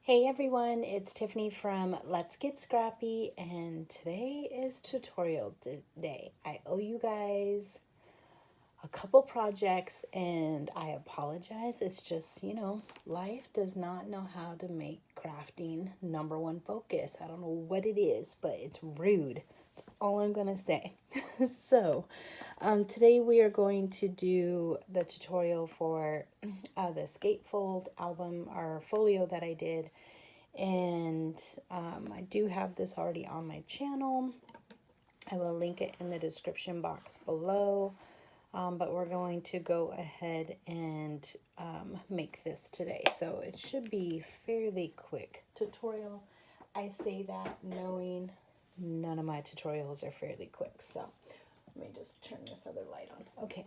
Hey everyone, it's Tiffany from Let's Get Scrappy, and today is tutorial day. I owe you guys a couple projects and I apologize. It's just, life does not know how to make crafting number one focus. I don't know what it is, but it's rude. That's all I'm going to say. Today we are going to do the tutorial for this Gatefold album or folio that I did. And I do have this already on my channel. I will link it in the description box below. But we're going to go ahead and make this today. So it should be fairly quick tutorial. I say that knowing none of my tutorials are fairly quick. So let me just turn this other light on. Okay.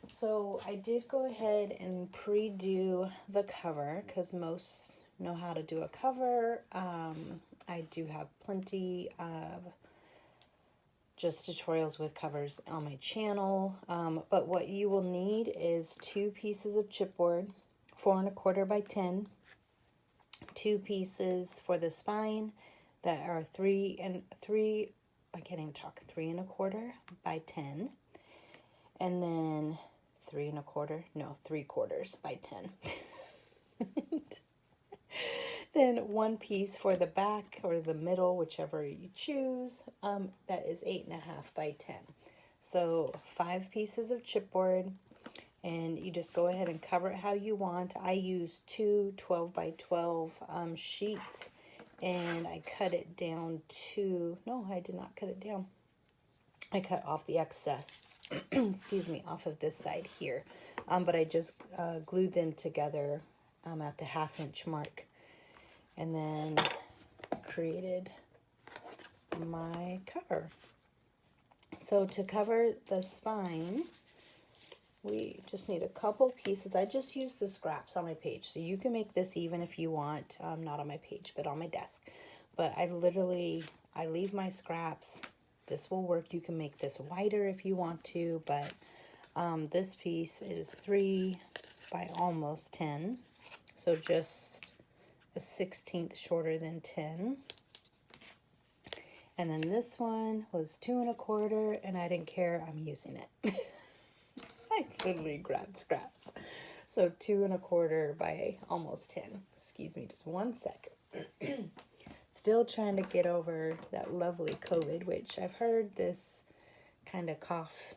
So I did go ahead and pre-do the cover because most know how to do a cover. I do have plenty of just tutorials with covers on my channel. But what you will need is 2 pieces of chipboard, 4 1/4 by 10, 2 pieces for the spine that are 3 1/4 by 10, and then 3 1/4, no, 3/4 by 10. Then 1 piece for the back or the middle, whichever you choose. That is 8 1/2 by 10. So 5 pieces of chipboard, and you just go ahead and cover it how you want. I use 2 12 by 12 sheets, and I cut it down to, no, I did not cut it down. I cut off the excess, excuse me, off of this side here. But I just glued them together at the 1/2 inch mark. And then created my cover. So to cover the spine, we just need a couple pieces. I just use the scraps on my page. So you can make this even if you want, not on my page, but on my desk. But I leave my scraps. This will work. You can make this wider if you want to, but this piece is 3 by almost 10. So just a 1/16 shorter than 10. And then this one was 2 1/4, and I didn't care. I'm using it. I literally grabbed scraps. So 2 1/4 by almost 10. Excuse me, just 1 second. Still trying to get over that lovely COVID, which I've heard this kind of cough,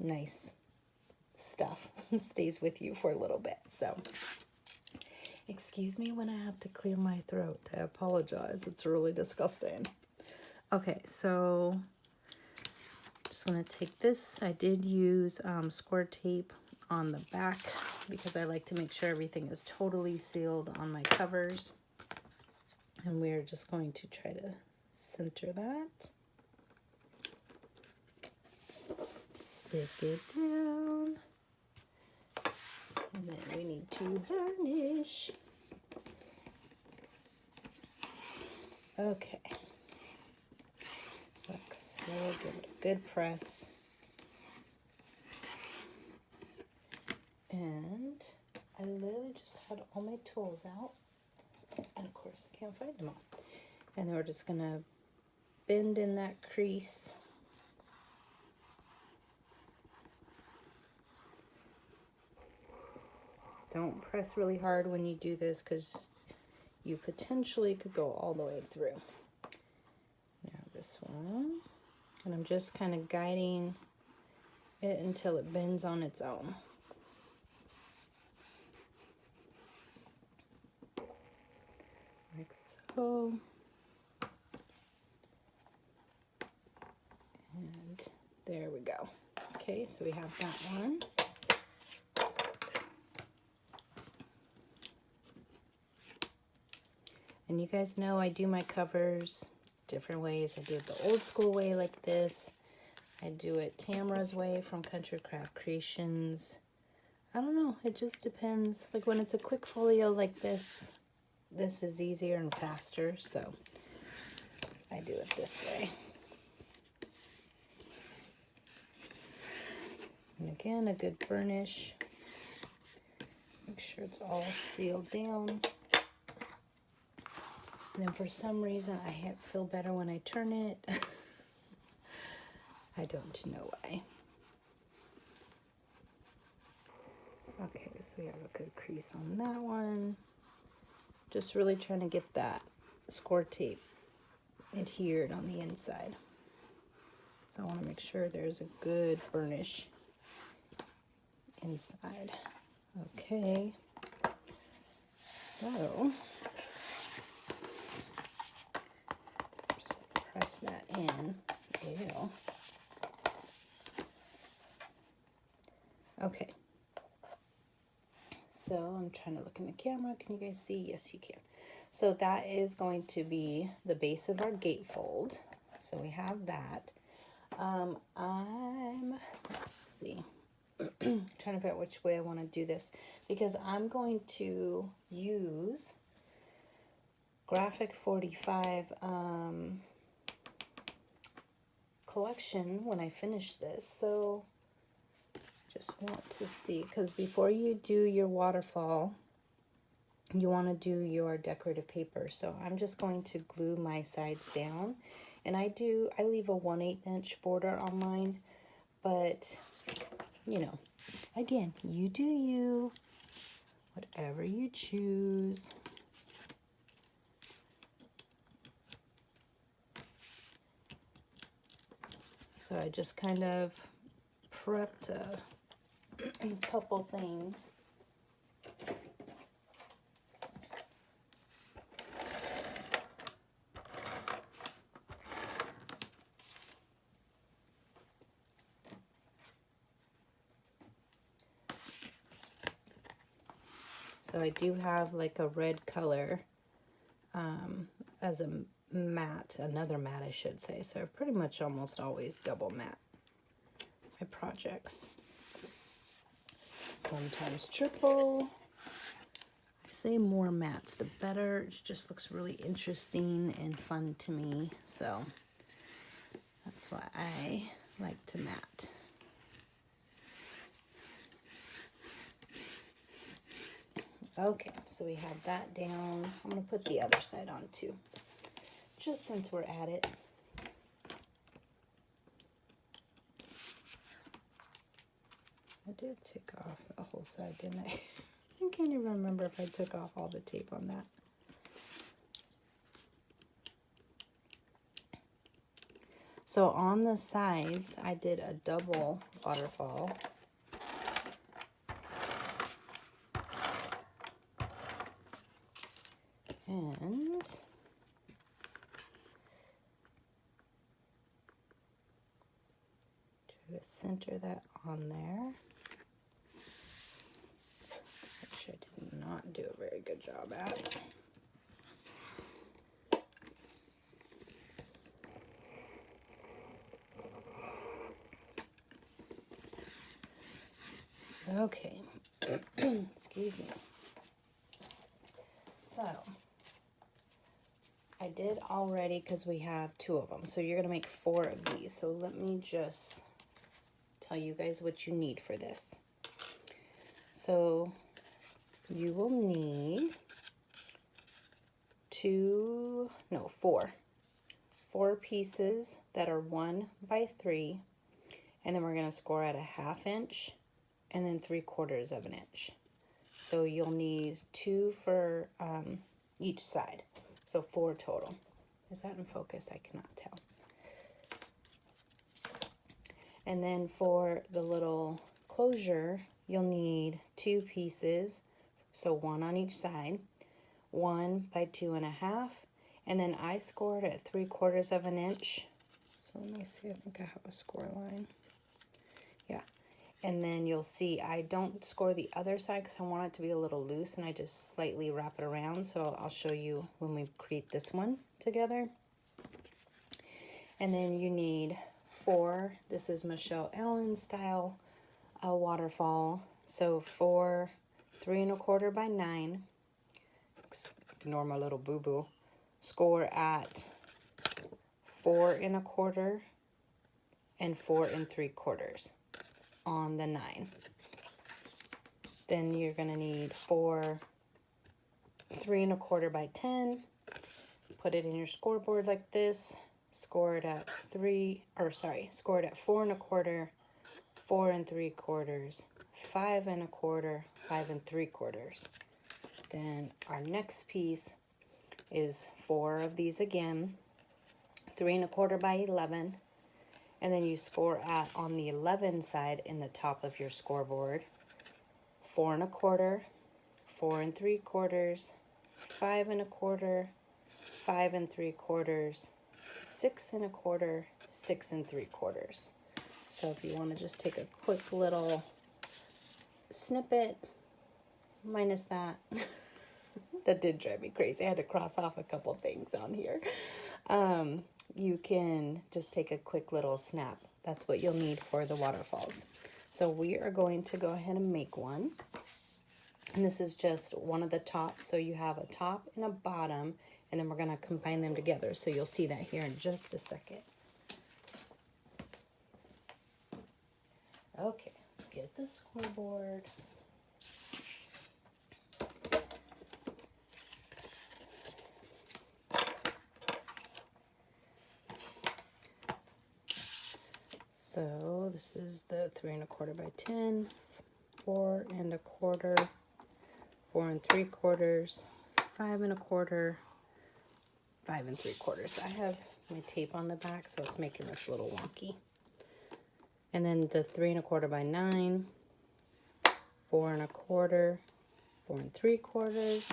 nice stuff stays with you for a little bit. So excuse me when I have to clear my throat. I apologize. It's really disgusting. Okay, so I'm just going to take this. I did use score tape on the back because I like to make sure everything is totally sealed on my covers. And we're just going to try to center that. Stick it down. And then we need to burnish. Okay. Looks so good. Good press. And I literally just had all my tools out. And of course, I can't find them all. And then we're just going to bend in that crease. Don't press really hard when you do this because you potentially could go all the way through. Now this one. And I'm just kind of guiding it until it bends on its own. Like so. And there we go. Okay, so we have that one. And you guys know I do my covers different ways. I do it the old school way like this. I do it Tamara's way from Country Craft Creations. I don't know, it just depends. Like when it's a quick folio like this, this is easier and faster, so I do it this way. And again, a good burnish. Make sure it's all sealed down. And then for some reason, I feel better when I turn it. I don't know why. Okay, so we have a good crease on that one. Just really trying to get that score tape adhered on the inside. So I want to make sure there's a good burnish inside. Okay, so just press that in. Ew. Okay. So I'm trying to look in the camera. Can you guys see? Yes, you can. So that is going to be the base of our gatefold. So we have that. Let's see. Trying to figure out which way I want to do this, because I'm going to use Graphic 45 collection when I finish this. So just want to see, because before you do your waterfall, you want to do your decorative paper. So I'm just going to glue my sides down, and I leave a 1/8 inch border on mine, but you know, again, you do you, whatever you choose. So I just kind of prepped a couple things. So I do have like a red color as a matte, another matte I should say. So I pretty much almost always double matte my projects. Sometimes triple. I say more mattes the better. It just looks really interesting and fun to me. So that's why I like to matte. Okay, so we have that down. I'm going to put the other side on too, just since we're at it. I did take off the whole side, didn't I? I can't even remember if I took off all the tape on that. So on the sides, I did a double waterfall. And try to center that on there. Which I did not do a very good job at. Okay, excuse me. So, I did already, because we have 2 of them. So you're going to make 4 of these. So let me just tell you guys what you need for this. So you will need 4 pieces that are 1 by 3. And then we're going to score at a 1/2 inch and then 3/4 of an inch. So you'll need 2 for each side. So 4 total. Is that in focus? I cannot tell. And then for the little closure, you'll need 2 pieces. So 1 on each side. 1 by 2.5. And then I scored at 3/4 of an inch. So let me see, I think I have a score line. Yeah. And then you'll see I don't score the other side because I want it to be a little loose, and I just slightly wrap it around. So I'll show you when we create this one together. And then you need 4, this is Michelle Allen style waterfall. So 4 3¼ by 9. Ignore my little boo-boo. Score at 4 1/4 and 4 3/4 on the 9. Then you're going to need 4 3¼ by 10 put it in your scoreboard like this, score it at 4 1/4, 4 3/4, 5 1/4, 5 3/4. Then our next piece is 4 of these again, 3 1/4 by 11, and then you score at on the 11 side in the top of your scoreboard, 4 1/4, 4 3/4, 5 1/4, 5 3/4, 6 1/4, 6 3/4. So if you want to just take a quick little snippet, minus that. That did drive me crazy. I had to cross off a couple things on here. You can just take a quick little snap. That's what you'll need for the waterfalls. So we are going to go ahead and make one. And this is just one of the tops. So you have a top and a bottom, and then we're going to combine them together. So you'll see that here in just a second. Okay, let's get the scoreboard. So this is the 3 1/4 by 10, 4 1/4, 4 3/4, 5 1/4, 5 3/4. I have my tape on the back, so it's making this a little wonky. And then the 3 1/4 by 9, 4 1/4, 4 3/4.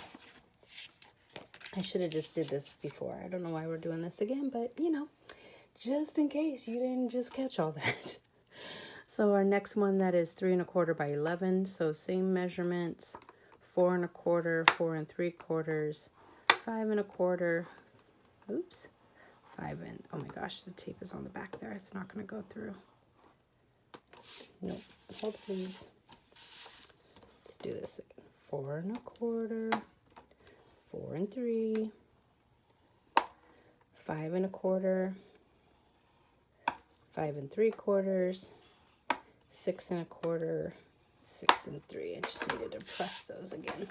I should have just did this before. I don't know why we're doing this again, but you know, just in case you didn't just catch all that. So our next one, that is 3 1/4 by 11. So same measurements, 4 1/4, 4 3/4, 5 1/4. Oops, 5 and oh my gosh, the tape is on the back there. It's not going to go through. Nope. Hold please. Let's do this again. 4 1/4, 4 3, 5 1/4. 5 3/4, 6 1/4, 6 3. I just needed to press those again.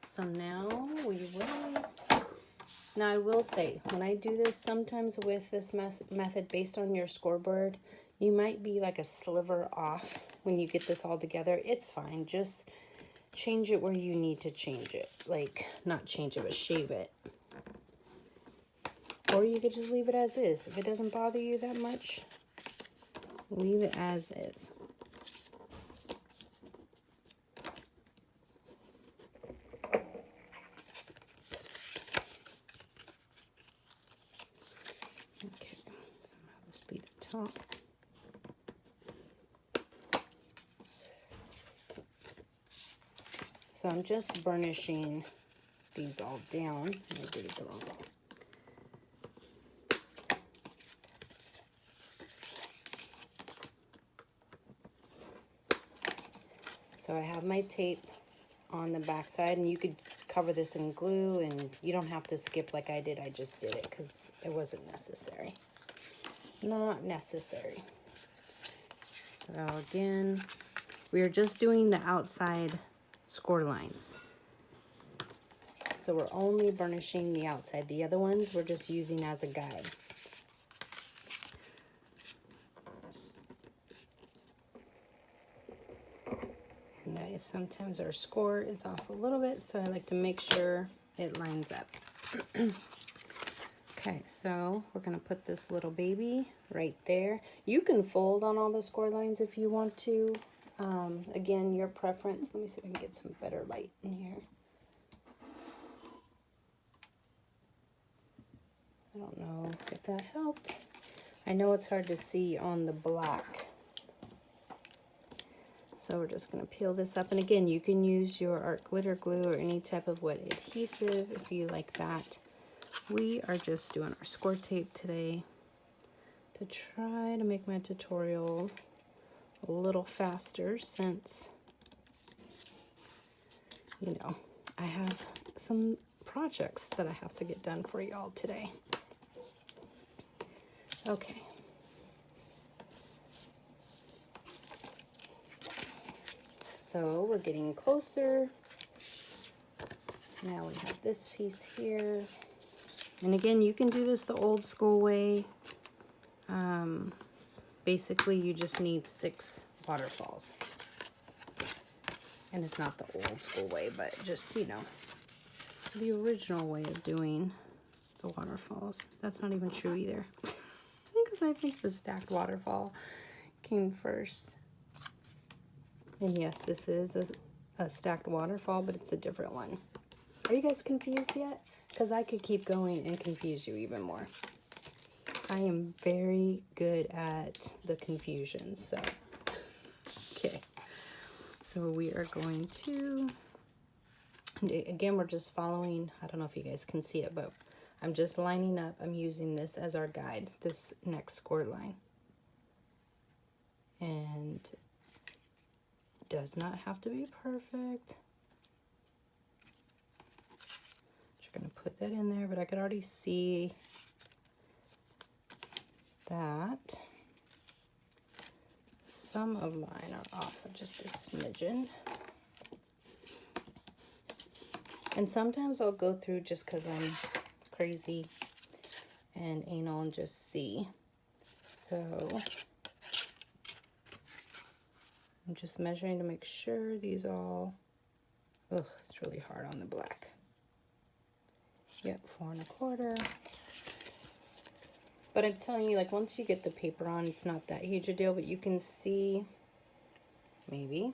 So now I will say, when I do this, sometimes with this method based on your scoreboard, you might be like a sliver off when you get this all together. It's fine. Just change it where you need to change it. Like, not change it, but shave it. Or you could just leave it as is. If it doesn't bother you that much, leave it as is. Okay, so now this be the top. So I'm just burnishing these all down. I did it the wrong way. So I have my tape on the back side, and you could cover this in glue, and you don't have to skip like I did. I just did it because it wasn't necessary. Not necessary. So again, we are just doing the outside score lines. So we're only burnishing the outside. The other ones we're just using as a guide. Sometimes our score is off a little bit, so I like to make sure it lines up. Okay, so we're going to put this little baby right there. You can fold on all the score lines if you want to. Again, your preference. Let me see if I can get some better light in here. I don't know if that helped. I know it's hard to see on the black. So we're just going to peel this up. And again, you can use your art glitter glue or any type of wet adhesive if you like that. We are just doing our score tape today to try to make my tutorial a little faster, since, you know, I have some projects that I have to get done for y'all today. Okay. So we're getting closer Now we have this piece here. And again, you can do this the old school way. Basically, you just need 6 waterfalls. And it's not the old school way, but just, you know, the original way of doing the waterfalls. That's not even true either. Because I think the stacked waterfall came first. And yes, this is a stacked waterfall, but it's a different one. Are you guys confused yet? Because I could keep going and confuse you even more. I am very good at the confusion, so. Okay. So we are going to, again, we're just following, I don't know if you guys can see it, but I'm just lining up. I'm using this as our guide, this next score line. And it does not have to be perfect. Just going to put that in there, but I could already see that some of mine are off just a smidgen. And sometimes I'll go through just because I'm crazy and anal and just see. So I'm just measuring to make sure these all, ugh, it's really hard on the black. Yep, 4 1/4. But I'm telling you, like, once you get the paper on, it's not that huge a deal, but you can see, maybe,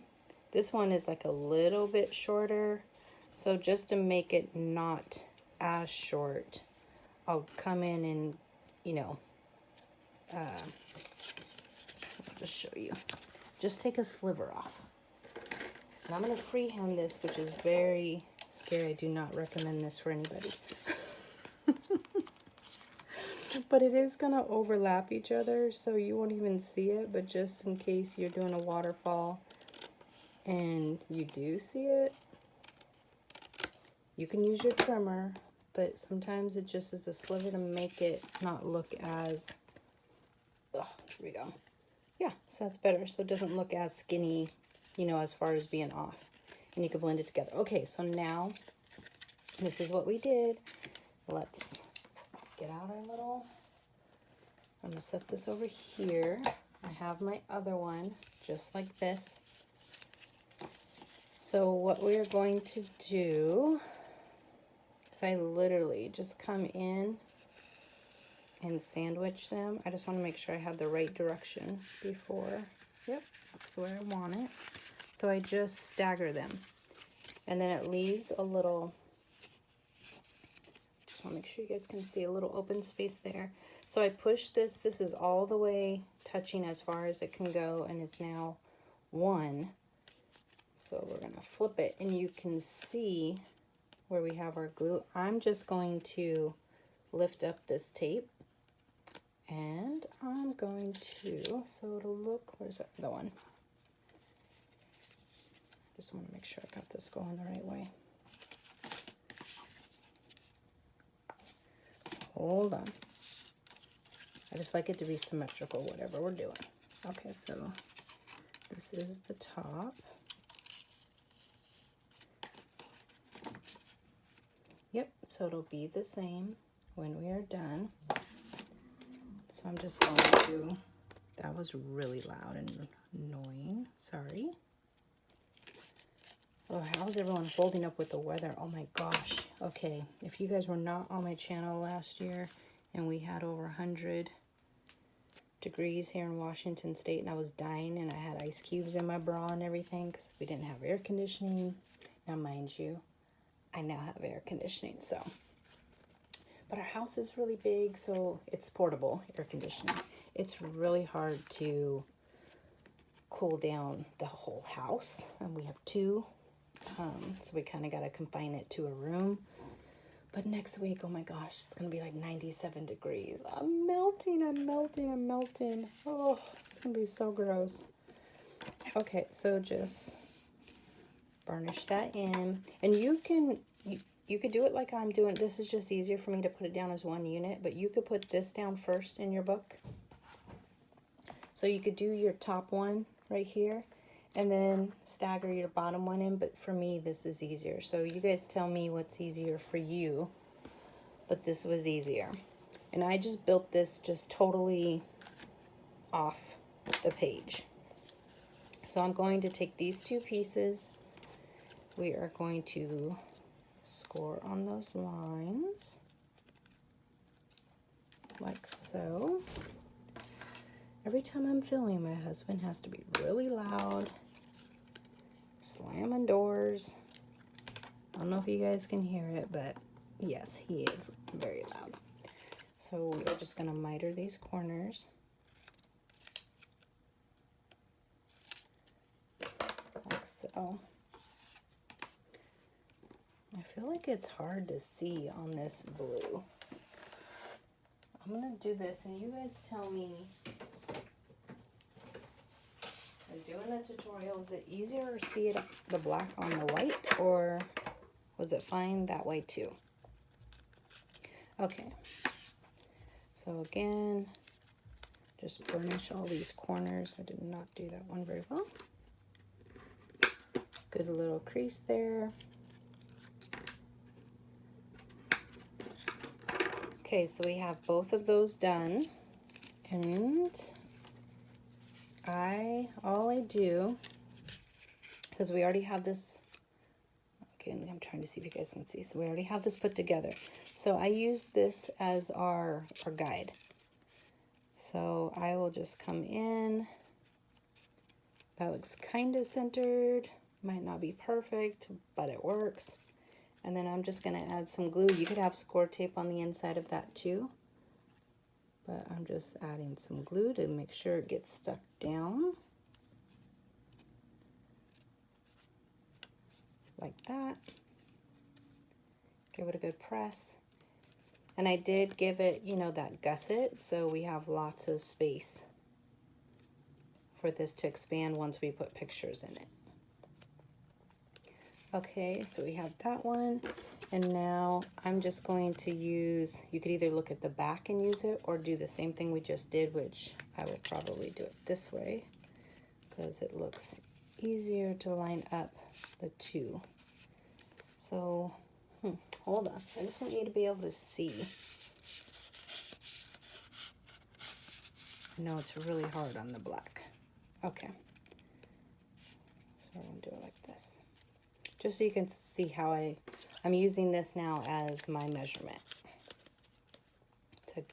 this one is like a little bit shorter. So just to make it not as short, I'll come in and, you know, I'll just show you. Just take a sliver off. And I'm going to freehand this, which is very scary. I do not recommend this for anybody. But it is going to overlap each other, so you won't even see it. But just in case you're doing a waterfall and you do see it, you can use your trimmer, but sometimes it just is a sliver to make it not look as, oh, here we go. Yeah, so that's better. So it doesn't look as skinny, you know, as far as being off. And you can blend it together. Okay, so now this is what we did. Let's get out our little, I'm going to set this over here. I have my other one just like this. So what we're going to do is I literally just come in and sandwich them. I just want to make sure I have the right direction before. Yep, that's the way I want it. So I just stagger them. And then it leaves a little, just want to make sure you guys can see a little open space there. So I push this. This is all the way touching as far as it can go, and it's now 1. So we're going to flip it, and you can see where we have our glue. I'm just going to lift up this tape, and I'm going to, so it'll look, where's the other one? Just want to make sure I got this going the right way. Hold on. I just like it to be symmetrical, whatever we're doing. Okay, so this is the top. Yep, so it'll be the same when we are done. So I'm just going to, that was really loud and annoying, sorry. Oh, how's everyone holding up with the weather? Oh my gosh. Okay, if you guys were not on my channel last year and we had over 100 degrees here in Washington State and I was dying and I had ice cubes in my bra and everything because we didn't have air conditioning. Now, mind you, I now have air conditioning, so. But our house is really big, so it's portable air conditioning. It's really hard to cool down the whole house, and we have 2. So we kind of got to confine it to a room. But next week, oh my gosh, it's going to be like 97 degrees. I'm melting, I'm melting, I'm melting. Oh, it's going to be so gross. Okay, so just burnish that in. And you could do it like I'm doing. This is just easier for me to put it down as one unit, but you could put this down first in your book. So you could do your top one right here, and then stagger your bottom one in, but for me this is easier. So you guys tell me what's easier for you, but this was easier. And I just built this just totally off the page. So I'm going to take these two pieces. We are going to score on those lines like so. Every time I'm filming, my husband has to be really loud, slamming doors. I don't know if you guys can hear it, but yes, he is very loud. So we are just going to miter these corners like so. I feel like it's hard to see on this blue. I'm going to do this and you guys tell me, doing the tutorial, was it easier to see it, the black on the white, or was it fine that way too? Okay, so again, just burnish all these corners. I did not do that one very well. Good little crease there. Okay, so we have both of those done, and all I do, because we already have this, okay, I'm trying to see if you guys can see, so we already have this put together. So I use this as our guide. So I will just come in, that looks kind of centered, might not be perfect, but it works. And then I'm just going to add some glue. You could have score tape on the inside of that too, but I'm just adding some glue to make sure it gets stuck down. Like that. Give it a good press. And I did give it, you know, that gusset, so we have lots of space for this to expand once we put pictures in it. Okay, so we have that one, and now I'm just going to use, you could either look at the back and use it, or do the same thing we just did, which I will probably do it this way, because it looks easier to line up the two. So, hold on, I just want you to be able to see. I know it's really hard on the black. Okay, so we're going to do it like this. Just so you can see how I'm using this now as my measurement. To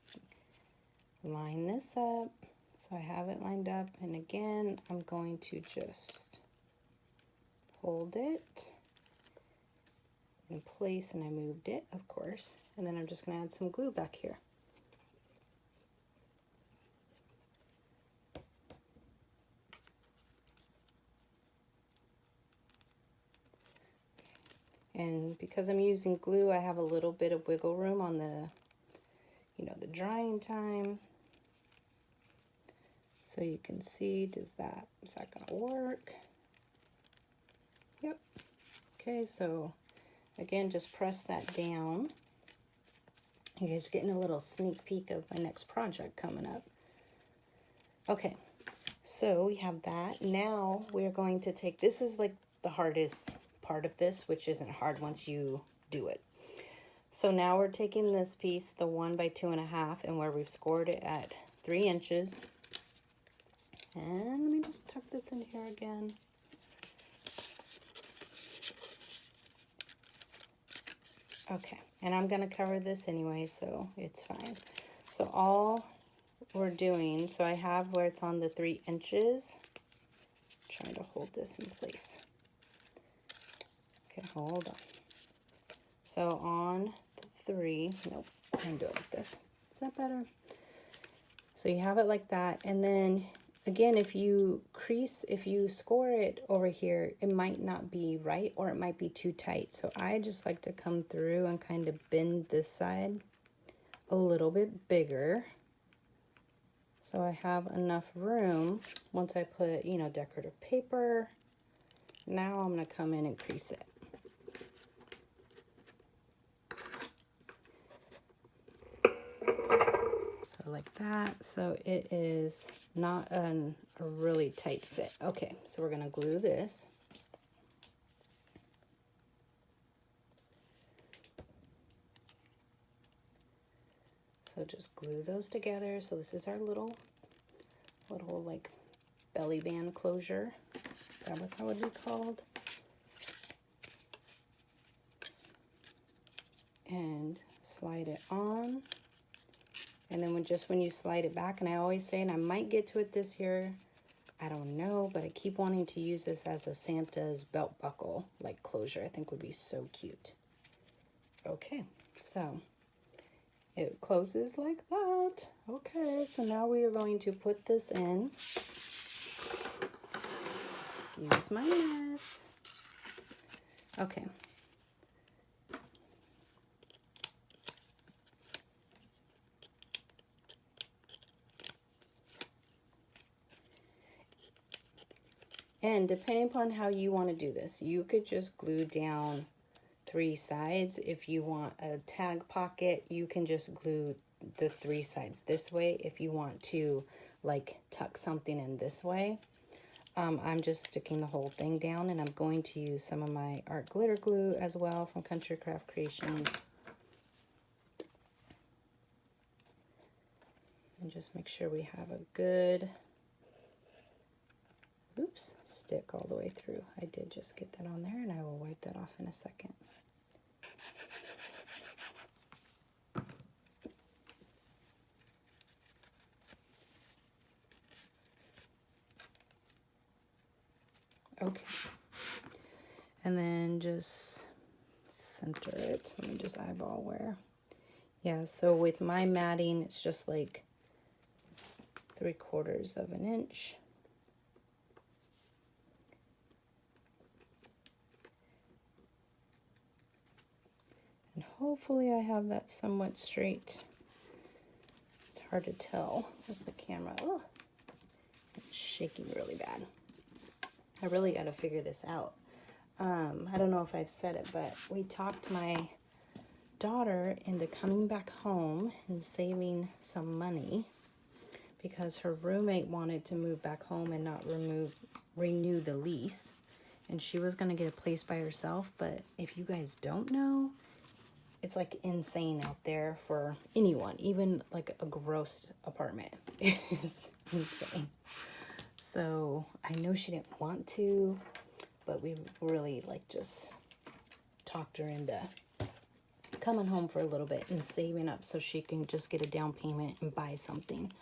line this up, so I have it lined up, and again, I'm going to just hold it in place, and I moved it, of course, and then I'm just going to add some glue back here. And because I'm using glue, I have a little bit of wiggle room on the, you know, the drying time. So you can see, is that gonna work? Yep. Okay, so again, just press that down. You guys are getting a little sneak peek of my next project coming up. Okay, so we have that. Now we're going to take, this is like the hardest part of this, which isn't hard once you do it. So now we're taking this piece, the 1 by 2.5, and where we've scored it at 3 inches. And let me just tuck this in here again. Okay, and I'm gonna cover this anyway, so it's fine. So all we're doing, so I have where it's on the 3 inches. I'm trying to hold this in place. Okay, hold on. So on the 3, nope, I can do it like this. Is that better? So you have it like that, and then again, if you score it over here, it might not be right, or it might be too tight. So I just like to come through and kind of bend this side a little bit bigger, so I have enough room once I put, you know, decorative paper. Now I'm gonna come in and crease it. So So like that. So it is not a really tight fit. Okay, so we're gonna glue this. So just glue those together. So this is our little like belly band closure. Is that what that would be called? And slide it on. And then when you slide it back, and I always say, and I might get to it this year, I don't know, but I keep wanting to use this as a Santa's belt buckle like closure. I think would be so cute. Okay, so it closes like that. Okay, so now we are going to put this in. Excuse my mess. Okay. And depending upon how you want to do this, you could just glue down 3 sides. If you want a tag pocket, you can just glue the 3 sides this way. If you want to like tuck something in this way, I'm just sticking the whole thing down, and I'm going to use some of my art glitter glue as well from Country Craft Creations. And just make sure we have a good, oops, stick all the way through. I did just get that on there, and I will wipe that off in a second. Okay, and then just center it. Let me just eyeball where. Yeah, so with my matting, it's just like 3/4 of an inch. And hopefully I have that somewhat straight. It's hard to tell with the camera. Oh, it's shaking really bad. I really got to figure this out. I don't know if I've said it, but we talked my daughter into coming back home and saving some money because her roommate wanted to move back home and not renew the lease. And she was going to get a place by herself. But if you guys don't know, it's like insane out there for anyone, even like a gross apartment. It's insane. So I know she didn't want to, but we really like just talked her into coming home for a little bit and saving up so she can just get a down payment and buy something.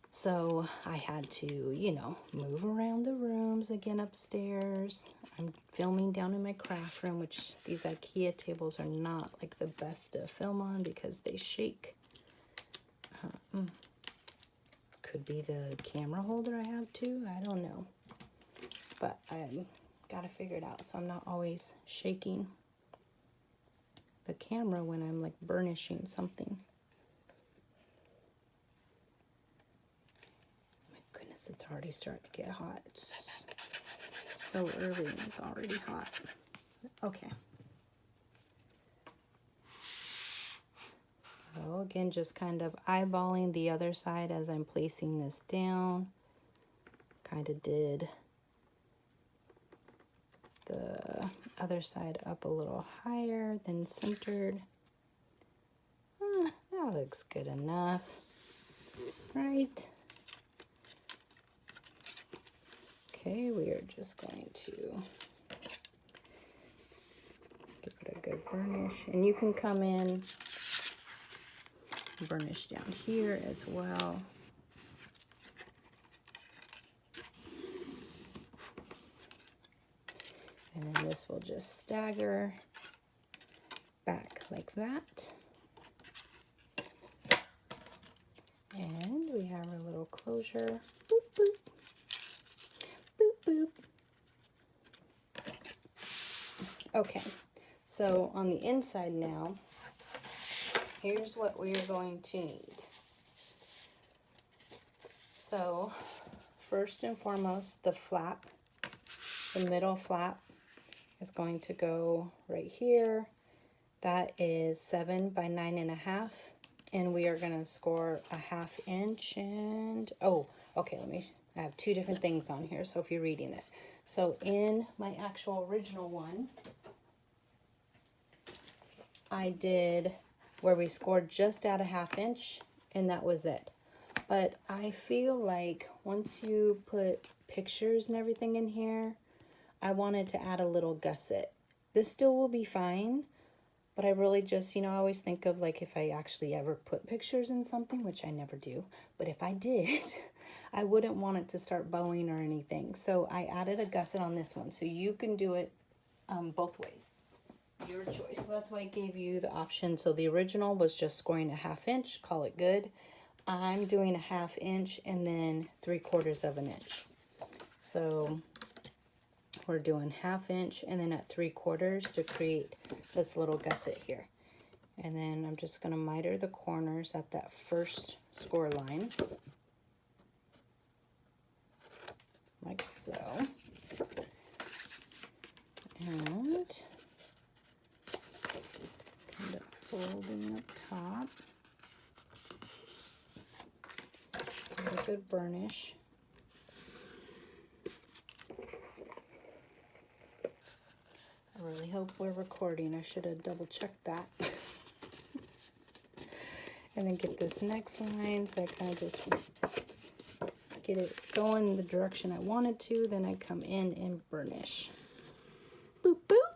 So I had to, you know, move around the rooms again upstairs. I'm filming down in my craft room, which these IKEA tables are not like the best to film on because they shake. Could be the camera holder I have too. I don't know. But I got to figure it out so I'm not always shaking the camera when I'm like burnishing something. My goodness, it's already starting to get hot. It's so early and it's already hot. Okay. So again, just kind of eyeballing the other side as I'm placing this down. Kind of did the other side up a little higher than centered. That looks good enough, right? Okay, we are just going to give it a good burnish. And you can come in, burnish down here as well. And then this will just stagger back like that. And we have our little closure. Boop, boop. Boop, boop. Okay, so on the inside now, here's what we're going to need. So first and foremost, the flap, the middle flap is going to go right here. That is 7 by 9.5. and we are going to score a 1/2 inch. And oh, okay, I have two different things on here, so if you're reading this. So in my actual original one, I did where we scored just at a 1/2 inch, and that was it. But I feel like once you put pictures and everything in here, I wanted to add a little gusset. This still will be fine, but I really just, I always think of like if I actually ever put pictures in something, which I never do, but if I did, I wouldn't want it to start bowing or anything. So I added a gusset on this one. So you can do it both ways. Your choice. So that's why I gave you the option. So the original was just scoring a 1/2 inch, call it good. I'm doing a 1/2 inch and then 3/4 of an inch. So we're doing 1/2 inch and then at 3/4 to create this little gusset here. And then I'm just going to miter the corners at that first score line, like so. And kind of folding up top. Give a good burnish. I really hope we're recording. I should have double checked that. And then get this next line, so I kind of just get it going the direction I wanted to. Then I come in and burnish. Boop, boop.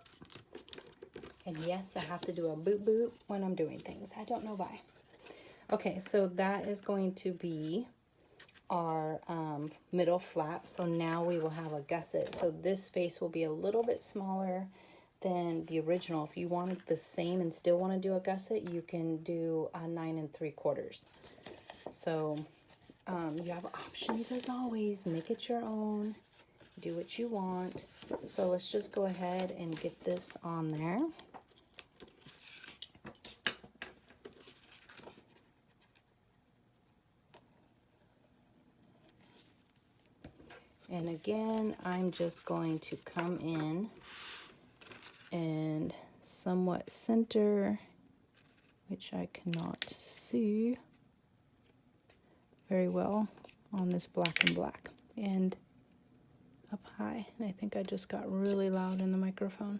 And yes, I have to do a boop, boop when I'm doing things. I don't know why. Okay, so that is going to be our middle flap. So now we will have a gusset. So this space will be a little bit smaller than the original. If you wanted the same and still want to do a gusset, you can do a 9 3/4. So you have options as always. Make it your own. Do what you want. So let's just go ahead and get this on there. And again, I'm just going to come in and somewhat center, which I cannot see very well on this black and black, and up high. And I think I just got really loud in the microphone.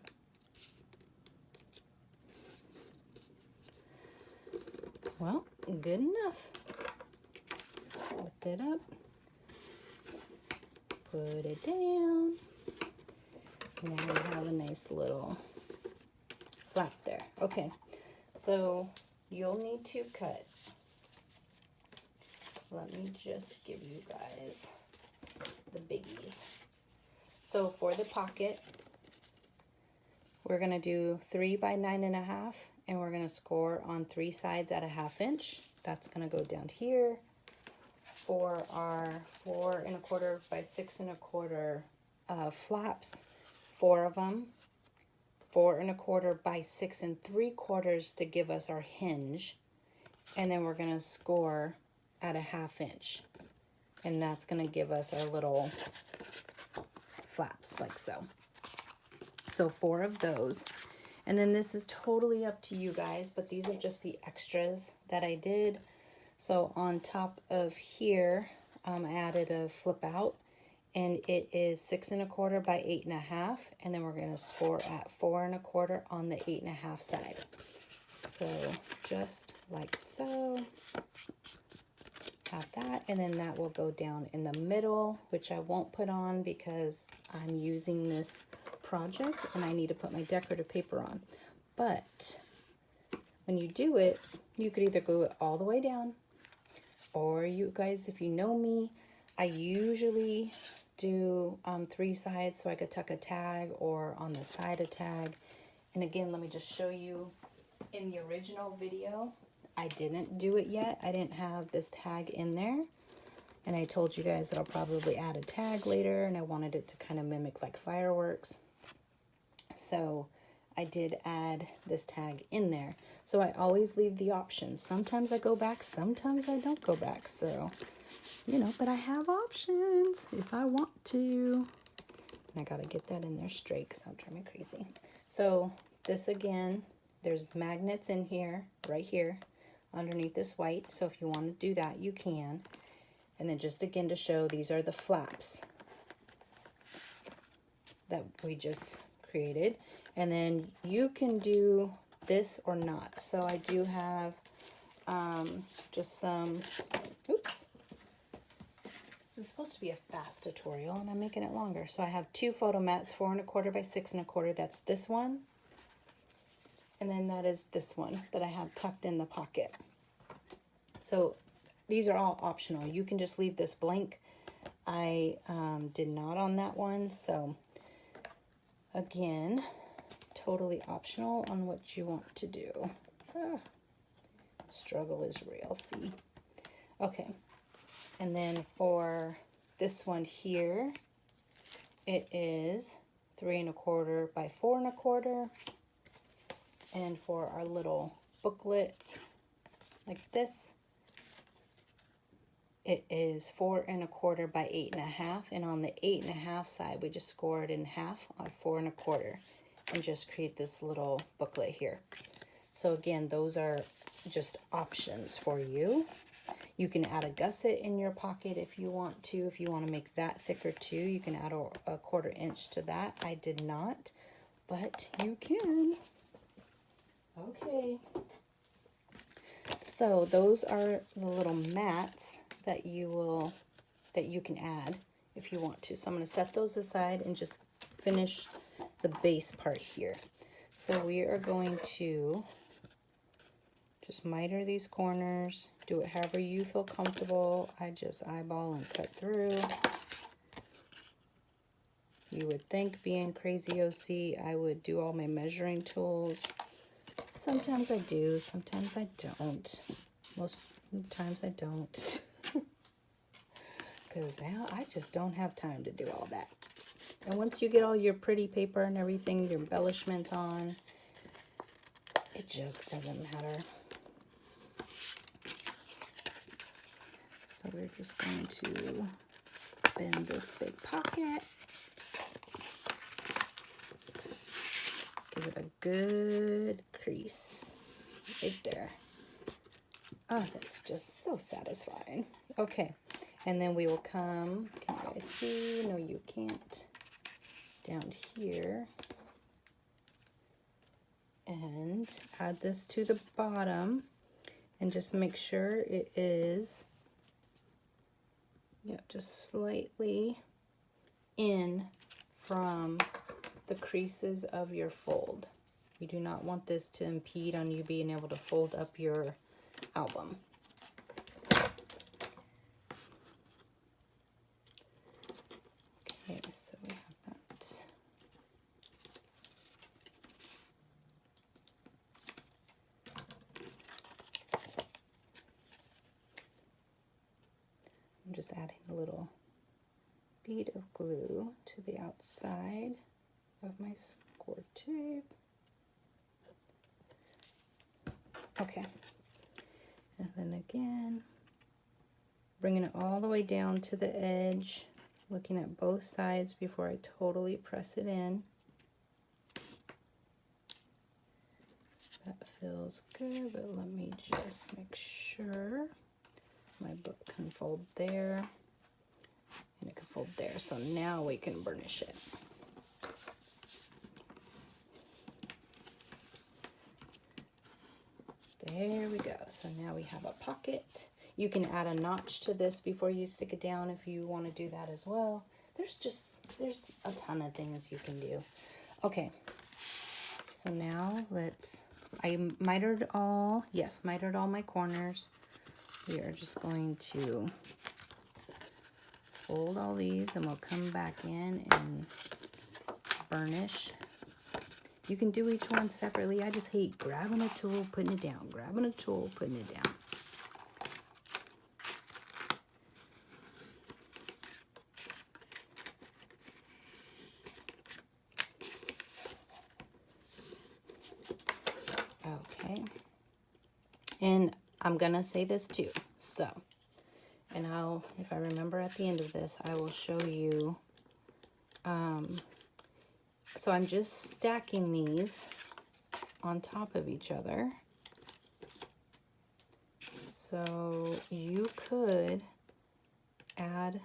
Well, good enough. Lift it up. Put it down. Now we have a nice little flap there. Okay, so you'll need to cut. Let me just give you guys the biggies. So for the pocket, we're going to do 3 by 9 1/2, and we're going to score on 3 sides at a 1/2 inch. That's going to go down here. For our 4 1/4 by 6 1/4 flaps, 4 of them, 4 1/4 by 6 3/4 to give us our hinge, and then we're going to score at a 1/2 inch, and that's going to give us our little flaps like so. So 4 of those, and then this is totally up to you guys, but these are just the extras that I did. So on top of here, I added a flip out, and it is 6 1/4 by 8 1/2, and then we're going to score at 4 1/4 on the 8 1/2 side. So just like so, have that, and then that will go down in the middle, which I won't put on because I'm using this project and I need to put my decorative paper on. But when you do it, you could either glue it all the way down, or you guys, if you know me, I usually do 3 sides so I could tuck a tag, or on the side a tag. And again, let me just show you, in the original video, I didn't do it yet. I didn't have this tag in there, and I told you guys that I'll probably add a tag later, and I wanted it to kind of mimic like fireworks. So I did add this tag in there. So I always leave the option. Sometimes I go back, sometimes I don't go back. So, but I have options if I want to. And I got to get that in there straight because I'm driving me crazy. So this again, there's magnets in here, right here. underneath this white. So if you want to do that, you can. And then just again to show, these are the flaps that we just created. And then you can do this or not. So I do have just some, oops. This is supposed to be a fast tutorial and I'm making it longer. So I have 2 photo mats, 4 1/4 by 6 1/4. That's this one. And then that is this one that I have tucked in the pocket. So these are all optional. You can just leave this blank. I did not on that one. So again, totally optional on what you want to do. Struggle is real, see? Okay. And then for this one here, it is 3 1/4 by 4 1/4. And for our little booklet like this, it is 4 1/4 by 8 1/2. And on the 8 1/2 side, we just score it in half on 4 1/4 and just create this little booklet here. So again, those are just options for you. You can add a gusset in your pocket if you want to. If you want to make that thicker too, you can add a 1/4 inch to that. I did not, but you can. Okay. So those are the little mats that you can add if you want to. So I'm going to set those aside and just finish the base part here. So we are going to just miter these corners, do it however you feel comfortable. I just eyeball and cut through. You would think, being crazy OC, I would do all my measuring tools. Sometimes I do, sometimes I don't. Most times I don't. Because now I just don't have time to do all that. And once you get all your pretty paper and everything, your embellishments on, it just doesn't matter. So we're just going to bend this big pocket. Give it a good crease right there. Oh, that's just so satisfying. Okay, and then we will come, can you guys see? No, you can't. Down here. And add this to the bottom and just make sure it is, just slightly in from the creases of your fold. You do not want this to impede on you being able to fold up your album. Okay, so we have that. I'm just adding a little bead of glue to the outside of my score tape. Okay, and then again, bringing it all the way down to the edge, looking at both sides before I totally press it in. That feels good, but let me just make sure my book can fold there and it can fold there. So now we can burnish it. There we go. So now we have a pocket. You can add a notch to this before you stick it down if you want to do that as well. There's a ton of things you can do. Okay. So now I mitered all my corners. We are just going to fold all these and we'll come back in and burnish. You can do each one separately. I just hate grabbing a tool, putting it down, grabbing a tool, putting it down. Okay. And I'm gonna say this too. So, and if I remember at the end of this, I will show you. So I'm just stacking these on top of each other. So you could add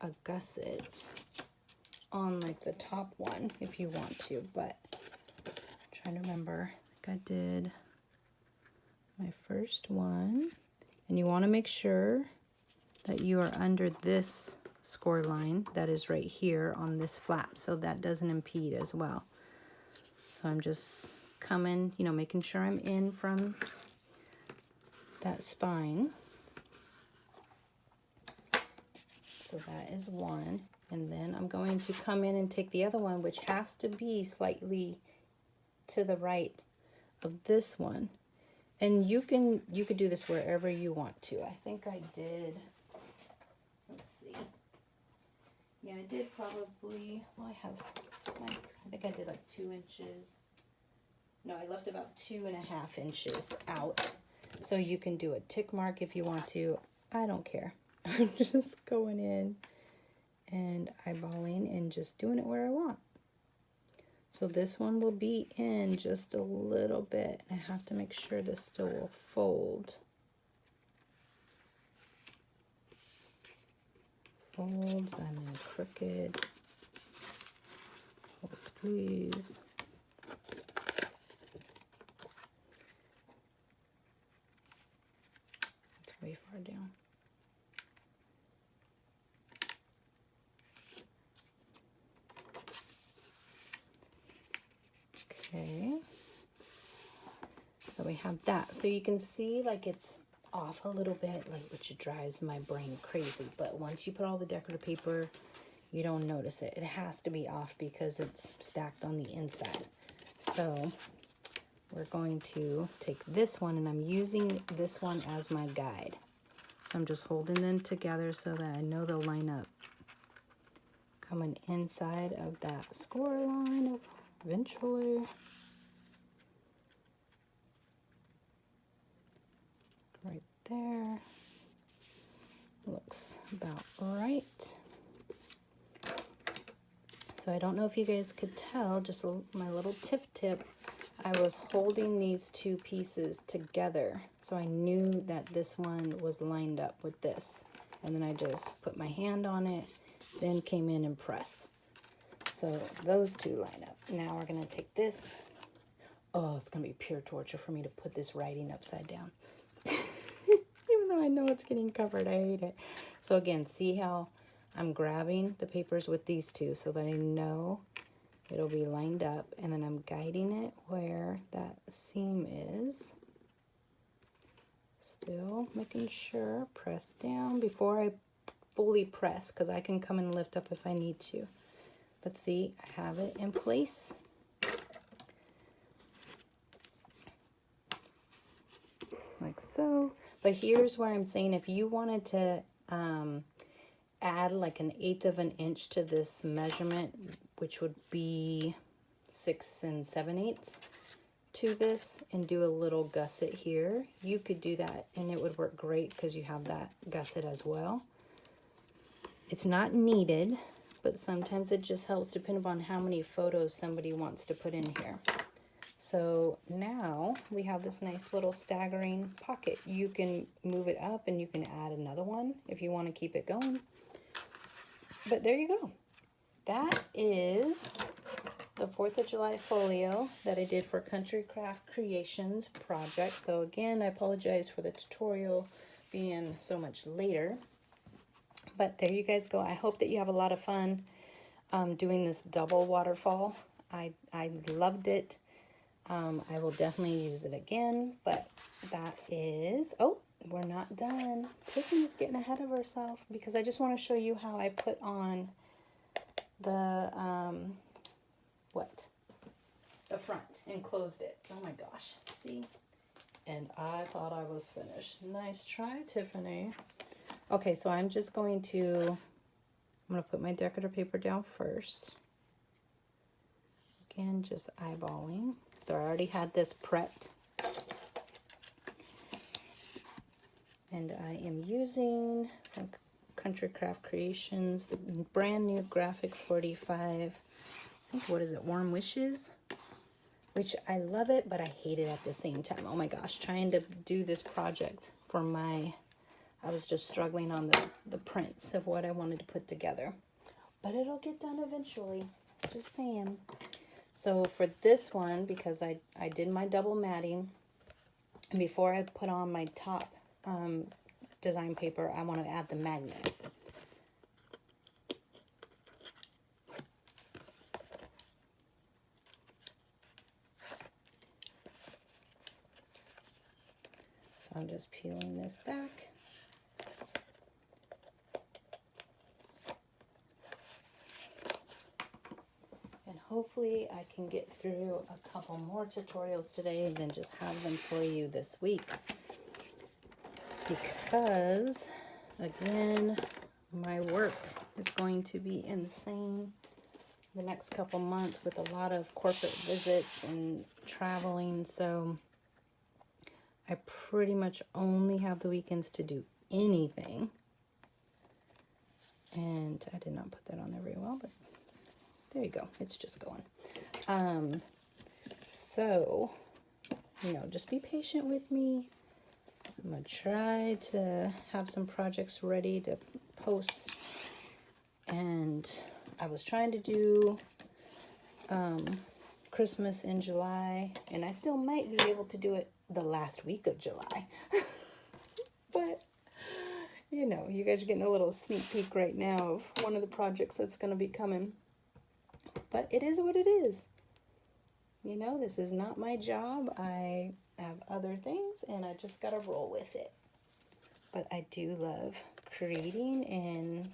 a gusset on like the top one if you want to, but I'm trying to remember. I think I did my first one, and you want to make sure that you are under this score line that is right here on this flap, so that doesn't impede as well. So I'm just coming, you know, making sure I'm in from that spine. So that is one, and then I'm going to come in and take the other one, which has to be slightly to the right of this one. And you could do this wherever you want to. I think I did, let's see. Yeah, I did probably, well, I think I did like 2 inches. No, I left about 2.5 inches out. So you can do a tick mark if you want to. I don't care. I'm just going in and eyeballing and just doing it where I want. So this one will be in just a little bit. I have to make sure this still will fold. Folds, I'm in crooked. Hold please. It's way far down. Okay, so we have that. So you can see like it's off a little bit, like, which drives my brain crazy. But once you put all the decorative paper, you don't notice it. It has to be off because it's stacked on the inside. So we're going to take this one, and I'm using this one as my guide. So I'm just holding them together so that I know they'll line up. Coming inside of that score line eventually. Right there. Looks about right. So I don't know if you guys could tell, just my little tip, I was holding these 2 pieces together. So I knew that this one was lined up with this. And then I just put my hand on it, then came in and pressed. So those 2 line up. Now we're gonna take this. Oh, it's gonna be pure torture for me to put this writing upside down. Even though I know it's getting covered, I hate it. So again, see how I'm grabbing the papers with these 2 so that I know it'll be lined up, and then I'm guiding it where that seam is. Still making sure, press down before I fully press, because I can come and lift up if I need to. But see, I have it in place. Like so. But here's where I'm saying if you wanted to add like 1/8 of an inch to this measurement, which would be 6 7/8 to this, and do a little gusset here, you could do that and it would work great because you have that gusset as well. It's not needed, but sometimes it just helps depending upon how many photos somebody wants to put in here. So now we have this nice little staggering pocket. You can move it up and you can add another one if you want to keep it going. But there you go. That is the 4th of July folio that I did for Country Craft Creations project. So again, I apologize for the tutorial being so much later. But there you guys go. I hope that you have a lot of fun doing this double waterfall. I loved it. I will definitely use it again, but that is, oh, we're not done. Tiffany's getting ahead of herself because I just want to show you how I put on the, the front and closed it. Oh my gosh, see? And I thought I was finished. Nice try, Tiffany. Okay, so I'm just going to, put my decorative paper down first. Again, just eyeballing. So I already had this prepped. And I am using from Country Craft Creations, the brand new Graphic 45. I think, what is it, Warm Wishes? which I love it, but I hate it at the same time. Oh my gosh, trying to do this project for I was just struggling on the prints of what I wanted to put together. But it'll get done eventually, just saying. So for this one, because I did my double matting, and before I put on my top design paper, I want to add the magnet. So I'm just peeling this back. And hopefully I can get through a couple more tutorials today and then just have them for you this week. Because, again, my work is going to be insane the next couple months with a lot of corporate visits and traveling. So I pretty much only have the weekends to do anything. And I did not put that on there very well, but there you go. It's just going. So, you know, just be patient with me. I'm going to try to have some projects ready to post. And I was trying to do Christmas in July. And I still might be able to do it the last week of July. But, you know, you guys are getting a little sneak peek right now of one of the projects that's going to be coming. But it is what it is. You know, this is not my job. I have other things and I just got to roll with it. But I do love creating and,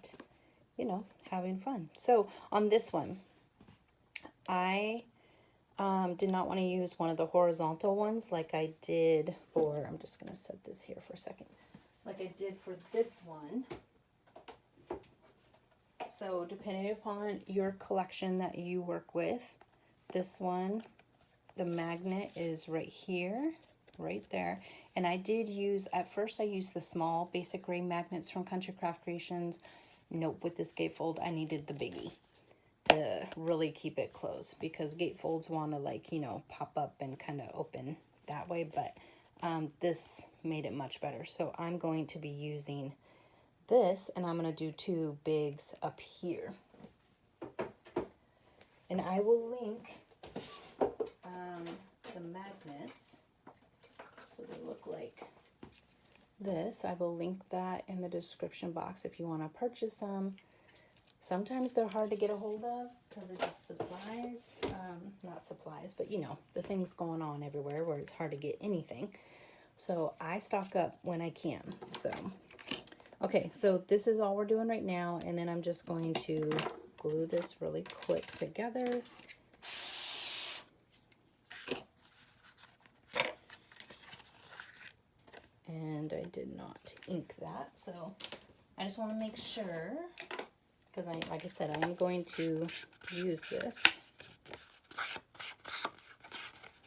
you know, having fun. So on this one, I did not want to use one of the horizontal ones like I did for, I'm just going to set this here for a second, like I did for this one. So depending upon your collection that you work with, this one, the magnet is right here, right there. And I did use, at first I used the small basic gray magnets from Country Craft Creations. Nope, with this gatefold, I needed the biggie to really keep it closed because gatefolds want to, like, you know, pop up and kind of open that way. But this made it much better. So I'm going to be using this, and I'm going to do two bigs up here. And I will link the magnets, so they look like this. I will link that in the description box if you want to purchase them. Sometimes they're hard to get a hold of because of just supplies. Not supplies, but you know, the things going on everywhere where it's hard to get anything. So I stock up when I can. So, okay, so this is all we're doing right now. And then I'm just going to glue this really quick together. And I did not ink that, so I just want to make sure, because like I said, I am going to use this.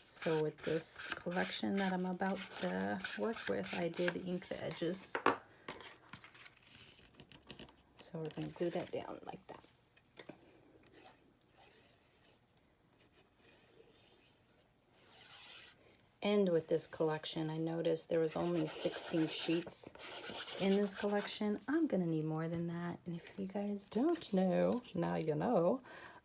So with this collection that I'm about to work with, I did ink the edges. So we're going to glue that down like that. And with this collection, I noticed there was only 16 sheets in this collection. I'm going to need more than that. And if you guys don't know, now you know,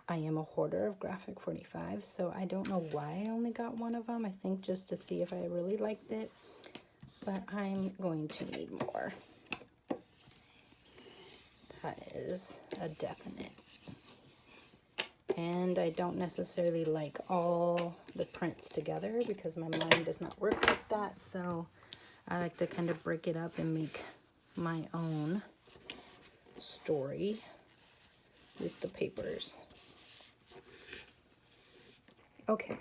I am a hoarder of Graphic 45. So I don't know why I only got one of them. I think just to see if I really liked it. But I'm going to need more. That is a definite. And I don't necessarily like all the prints together because my mind does not work like that. So I like to kind of break it up and make my own story with the papers. Okay.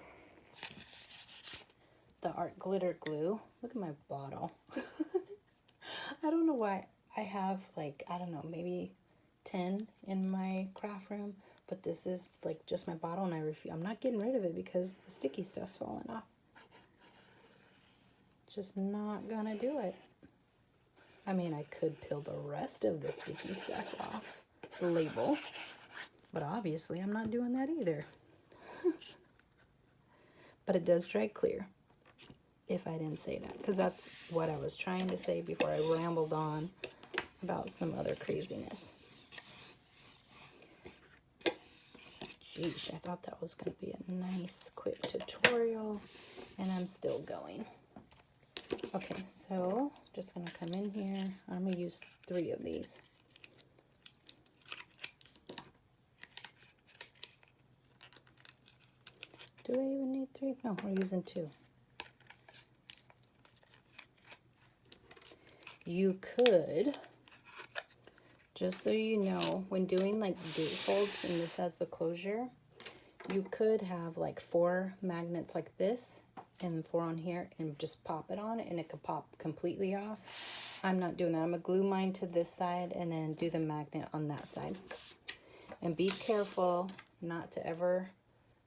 The art glitter glue. Look at my bottle. I don't know why I have, like, I don't know, maybe 10 in my craft room. But this is like just my bottle, and I'm not getting rid of it because the sticky stuff's falling off. Just not gonna do it. I mean, I could peel the rest of the sticky stuff off the label, but obviously I'm not doing that either. but it does dry clear, if I didn't say that, because that's what I was trying to say before I rambled on about some other craziness. Geesh, I thought that was going to be a nice quick tutorial, and I'm still going. Okay, so just going to come in here. I'm going to use 3 of these. Do I even need 3? No, we're using 2. You could, just so you know, when doing like gatefolds, and this has the closure, you could have like 4 magnets like this and 4 on here and just pop it on, and it could pop completely off. I'm not doing that. I'm going to glue mine to this side and then do the magnet on that side. And be careful not to ever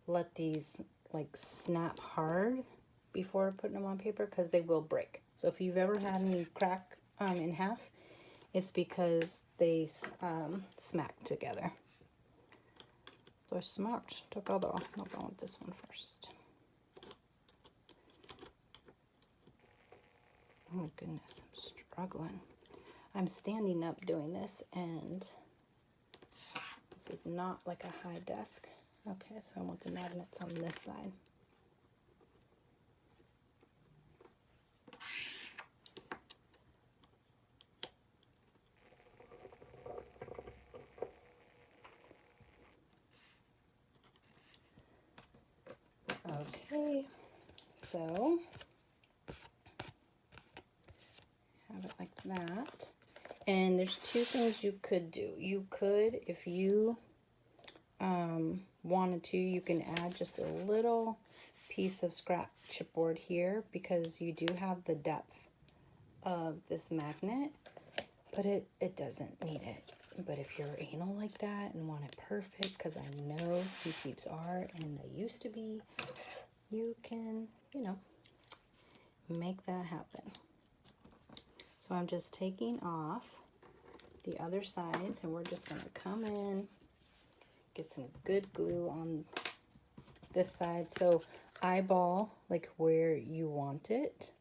let these like snap hard before putting them on paper, because they will break. So if you've ever had any crack in half, it's because they smack together. They're smart together. I'll go with this one first. Oh my goodness, I'm struggling. I'm standing up doing this, and this is not like a high desk. Okay, so I want the magnets on this side. Okay, so have it like that. And there's 2 things you could do. You could, if you wanted to, you can add just a little piece of scrap chipboard here, because you do have the depth of this magnet, but it doesn't need it. But if you're anal like that and want it perfect, because I know some peeps are, and I used to be, you can, you know, make that happen. So I'm just taking off the other sides, and we're just going to come in, get some good glue on this side. So eyeball like where you want it.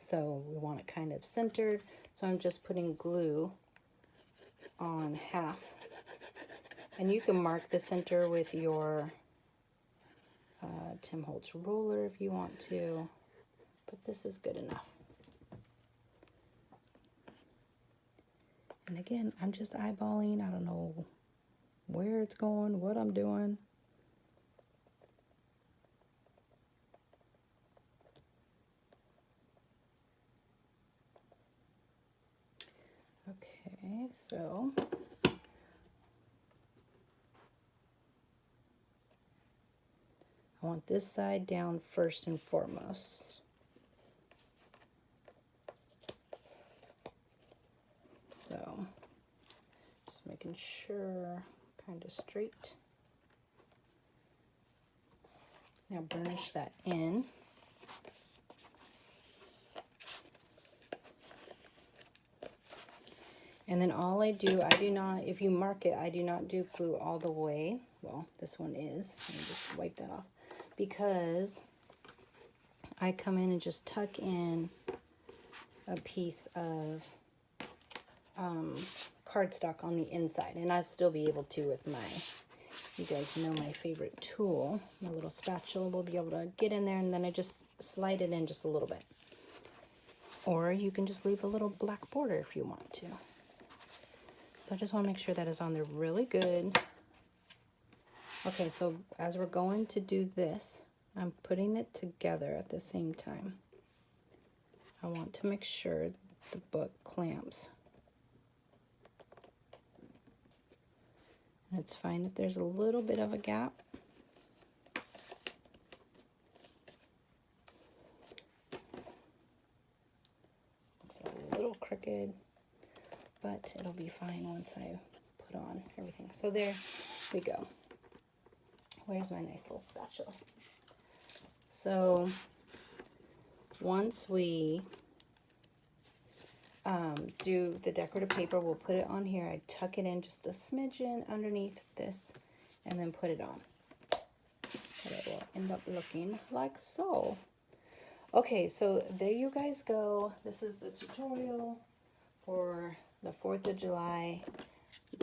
So we want it kind of centered. So I'm just putting glue on half. And you can mark the center with your Tim Holtz ruler if you want to, but this is good enough. And again, I'm just eyeballing. I don't know where it's going, what I'm doing. Okay, so I want this side down first and foremost. So just making sure kind of straight. Now burnish that in. And then all I do not, if you mark it, I do not do glue all the way. Well, this one is. Let me just wipe that off. Because I come in and just tuck in a piece of cardstock on the inside. And I'll still be able to with my, you guys know my favorite tool, my little spatula will be able to get in there, and then I just slide it in just a little bit. Or you can just leave a little black border if you want to. So I just want to make sure that is on there really good. Okay, so as we're going to do this, I'm putting it together at the same time. I want to make sure the book clamps. And it's fine if there's a little bit of a gap. Looks a little crooked, but it'll be fine once I put on everything. So there we go. Where's my nice little spatula? So once we do the decorative paper, we'll put it on here. I tuck it in just a smidgen underneath this and then put it on. Put a little end up looking like so. Okay, so there you guys go. This is the tutorial for the 4th of July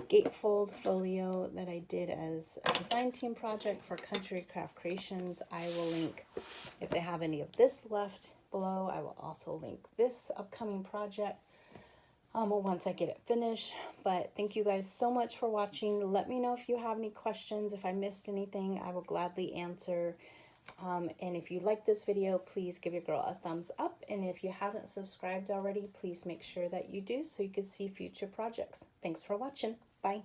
Gatefold Folio that I did as a design team project for Country Craft Creations. I will link, if they have any of this left below, I will also link this upcoming project once I get it finished. But thank you guys so much for watching. Let me know if you have any questions. If I missed anything, I will gladly answer. And if you like this video, please give your girl a thumbs up. And if you haven't subscribed already, please make sure that you do so you can see future projects. Thanks for watching. Bye.